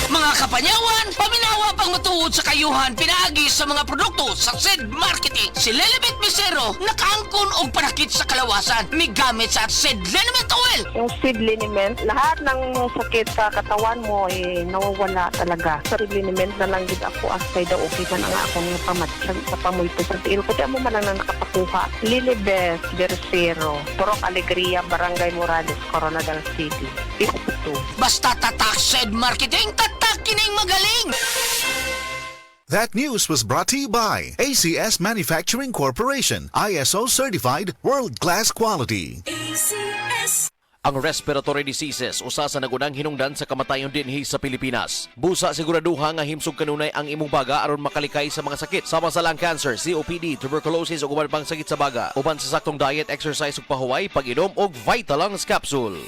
Mga kapanyawan, paminawa pang matuod sa kayuhan pinaagi sa mga produkto sa SED Marketing. Si Lelibet Misero, nakaangkon og panakit sa kalawasan. May gamit sa SED Liniment Oil. Yung seed liniment, lahat ng sakit sa katawan mo nawawala talaga. Sa seed liniment na lang gid ako asay daw okay man ang akong pamatsag sa pamulto sa tiil ko. Di mo man lang na nakapakuha. Lilibet Misero, Purok Alegria, Barangay Morales, Coronadal City. 52. Basta tatak SED Marketing, tatak kining magaling. That news was brought to you by ACS Manufacturing Corporation, ISO certified world-class quality. ACS. Ang respiratory diseases usa sa nagunang hinungdan sa kamatayon dinhi sa Pilipinas. Busa siguraduha nga himsog kanunay ang imong baga aron makalikay sa mga sakit sama sa lung cancer, COPD, tuberculosis ug uban pang sakit sa baga. Uban sa saktong diet, exercise ug pahuway, pag-inom og Vitalungs capsule.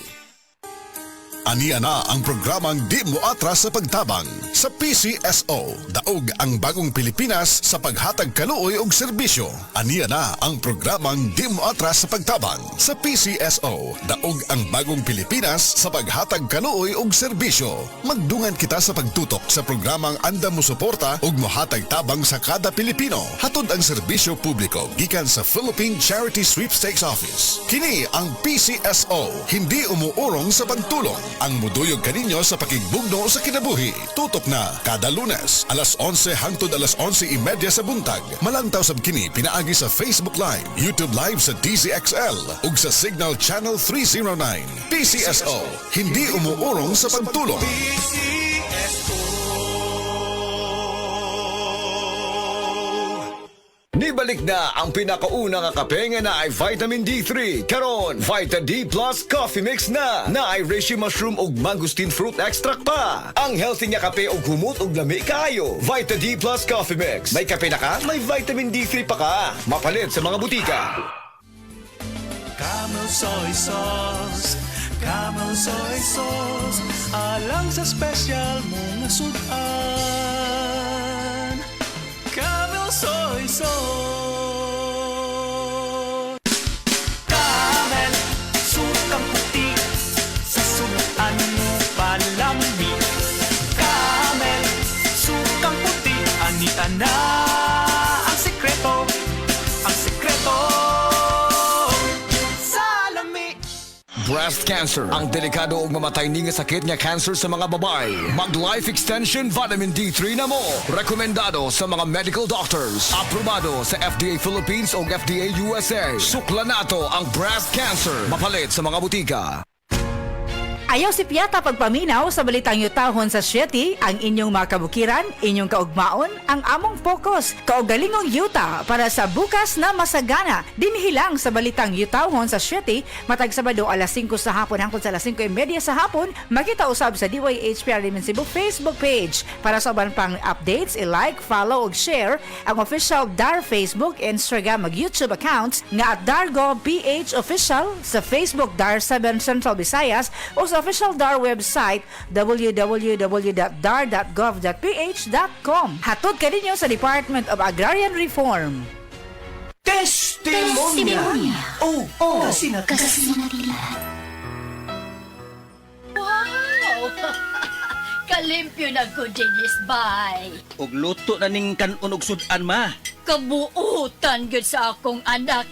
Aniya na ang programang Di Mo Atras sa Pagtabang sa PCSO. Daog ang bagong Pilipinas sa paghatag kaluoy og serbisyo. Aniya na ang programang Di Mo Atras sa Pagtabang sa PCSO. Daog ang bagong Pilipinas sa paghatag kaluoy og serbisyo. Magdungan kita sa pagtutok sa programang anda mo suporta ug mohatag tabang sa kada Pilipino. Hatod ang serbisyo publiko gikan sa Philippine Charity Sweepstakes Office. Kini ang PCSO, hindi umuurong sa pagtulong. Ang muduyog kaninyo sa pakigbugno sa kinabuhi. Tutok na kada Lunes, alas 11 hangtod alas 11:30 sa buntag. Malantaw sab kini pinaagi sa Facebook Live, YouTube Live sa DZXL ug sa Signal Channel 309. PCSO, hindi umuurong sa pagtulong. Nibalik na ang pinakauna nga kape nga na ay vitamin D3. Karon, Vita D Plus Coffee Mix na ay reishi mushroom ug mangosteen fruit extract pa. Ang healthy nga kape ug humot ug lami kaayo. Vita D Plus Coffee Mix. May kape na ka, may vitamin D3 pa ka. Mapalit sa mga butika. Camel soy sauce, Camel soy sauce, alang sa special mong sudan. Camel soy sauce. Camel, sukang puti, sa sudan mo palami. Camel, sukang puti, anian na ang sekreto, ang sekreto. Breast cancer, ang delikado ug mamatay ni nga sakit nga cancer sa mga babae. Mag Life Extension Vitamin D3 na mo. Rekomendado sa mga medical doctors. Aprobado sa FDA Philippines ug FDA USA. Sukla nato ang breast cancer. Mapalit sa mga butika. Ayaw si Piata pagpaminaw sa balitang yutahon sa Sieti, ang inyong mga kabukiran, inyong kaugmaon, ang among focus, kaugalingong yuta para sa bukas na masagana. Dinhilang sa balitang yutahon sa Sieti, matag Sabado alas 5 sa hapon hangtod sa alas 5:30 sa hapon, makita usab sa DYHPR Limen Cebu Facebook page. Para sa uban pang updates, i-like, follow ug share ang official DAR Facebook, Instagram ug YouTube accounts nga at DarGovPH Official sa Facebook DAR 7 Central Visayas o sa official DAR website www.dar.gov.ph.com. Hatod kaninyo sa Department of Agrarian Reform. Testimonya. Oh, kasi na Wow! Kalimpyo na ko, Dennis, bye. Og luto na ning kanon og sudan ma. Kabuutan gud sa akong anak,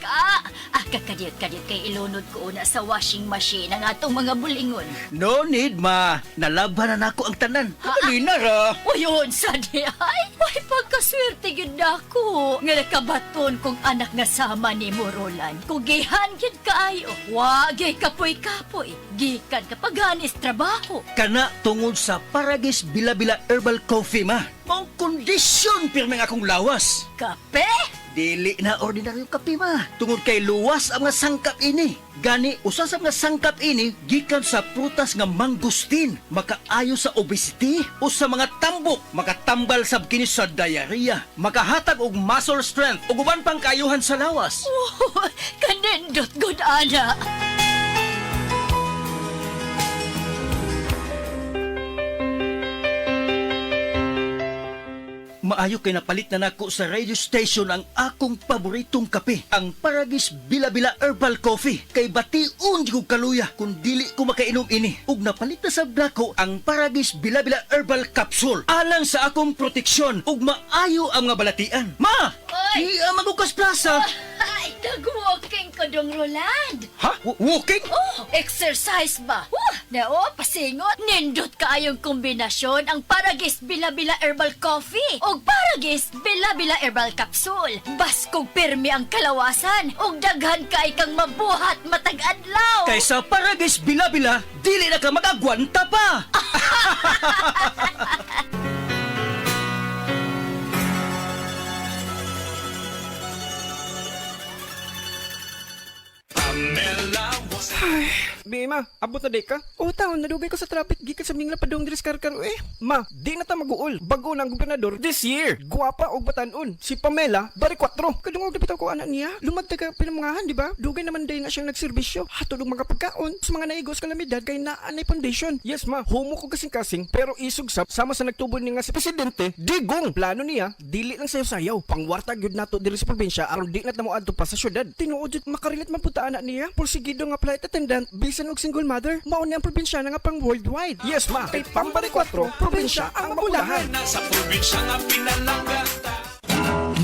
kakadiyot-kadiyot kay ilunod ko una sa washing machine ang atong mga bulingon. No need ma. Nalaban na nako ang tanan. Dali na ra. Uyon sa di ay, may pagkaswerte gud nako. Nga nakabaton kong anak nga sama ni Morolan. Kung gihan gid kaayo, wagay kapoy-kapoy. Gikan kapaganis trabaho. Kana tungod sa Paragis Bila-Bila Herbal Coffee ma. Mong kondisyon pirmi nga akong lawas. Kape? Dili na ordinaryo kape ma. Tungod kay luwas ang nga sangkap ini. Gani usa sa nga sangkap ini gikan sa prutas nga mangosteen. Makaayo sa obesity o sa mga tambok. Makatambal sab kini sa diarrhea. Makahatag og muscle strength ug uban pang kaayuhan sa lawas. Oh, kanindot gud ana. Maayo kay napalit na nako sa radio station ang akong paboritong kape, ang Paragis Bila-Bila Herbal Coffee. Kay batiun di ko kaluya kung dili ko makainom ini. Ug napalit na sa nako ang Paragis Bila-Bila Herbal Capsule. Alang sa akong proteksyon ug maayo ang mga balatian. Ma! Oy! Magukas Plaza! Ay, nag-walking ko dong, Roland. Ha? Walking? Oh, exercise ba? Nao, pasingot. Nindot kaayong kombinasyon ang Paragis Bila-Bila Herbal Coffee o Paragis Bila-Bila Herbal Capsule. Baskog pirmi ang kalawasan o daghan kay kang mabuhat matag-adlaw. Kaysa Paragis Bila-Bila, dili na ka magagwanta pa! Bima, abot na day ka? O taon, nadugay ko sa traffic, gikan sa mingla pa dong diris karkaro eh. Ma, di na ta mag-uol. Bago na ang gobernador this year. Guwapa og batanon. Si Pamela, bari 4. Kadungog na bitaw ko anak niya. Lumagtag ka pinamangahan, di ba? Dugay naman day na siyang nagserbisyo. Hatod og mga pagkaon sa mga naigos kalamidad kay naanay foundation. Yes ma, homo ko kasing-kasing pero isugsap sama sa nagtubo ni nga si presidente. Digong plano niya, dili lang sayo-sayaw. Pangwarta gyud nato diri sa probinsya aron di na tamo adto pa sa syudad. Tinuod jud makarilit man punta anak niya. Porsigido nga flight attendant, bisan og single mother, mao ni ang probinsya nga pang worldwide. Yes ma, kay Pambari 4, probinsya ang mabulahan. Sa probinsya nga pinalangata.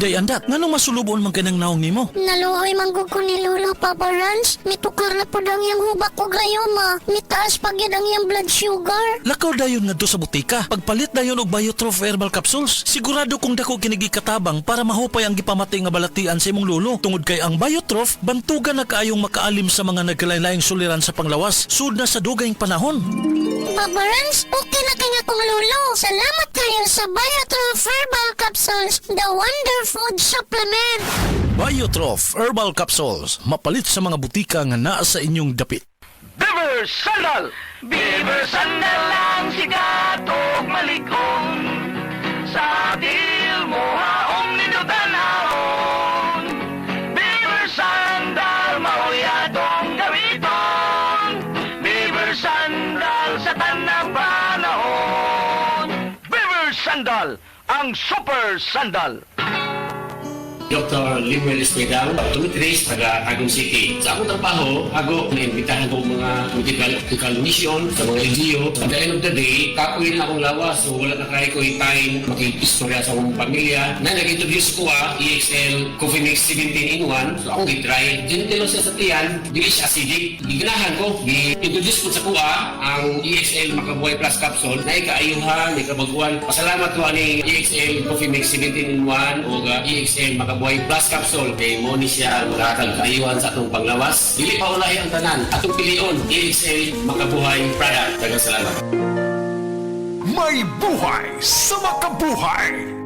Day andat, nganong masulubon man kanang naong nimo? Naluhoy manggug ko ni Lolo, Papa Rans. Mitukar na po ang iyang hubak ko gayoma. Mitaas pag yan ang iyang blood sugar. Lakaw dayon nga do sa butika. Pagpalit dayon og Biotrof Herbal Capsules. Sigurado kung dako kinigi katabang para mahupay ang gipamatay nga balatian sa imong lolo. Tungod kay ang Biotrof, bantugan na kaayong makaalim sa mga nagkalain-laing suliran sa panglawas. Sud na sa dugayng panahon. Papa Rans, okay na kanya kong Lolo. Salamat kayo sa Biotrof Herbal Capsules, the wonder food supplement. Biotrof Herbal Capsules. Mapalit sa mga butika nga naa sa inyong dapit. Beaver Sandal! Beaver Sandal ang sigat og malikong sa dil mo haong ninutanahon. Beaver Sandal mauyadong gamiton. Beaver Sandal sa tanang panahon. Beaver Sandal, ang super sandal. Dr. Limuel Espedal, Tumitris, taga Agong City. Sa akong trabaho, ako naimbitahan ko mga political mission sa mga LGU. At the end of the day, kapoy na akong lawas. So wala na kaya ko time makikistorya sa akong pamilya. Na nag-introduce ko EXL Coffee Mix 17-in-1. So akong gitry. Gentle siya sa tiyan, dili siya acidic. Giganahan ko, gi-introduce ko sa kuha ang EXL Makabuhay Plus Capsule na ikaayuhan, ikabaguan. Pasalamat ko ani EXL Coffee Mix 17-in-1 o EXL Makabuhay Plus Capsule kay mo ni siya makakag kaayuhan sa atong panglawas. Dili pa ulahi ang tanan. Atong pilion, EXL Makabuhay Product. Daghang salamat. May buhay sa makabuhay.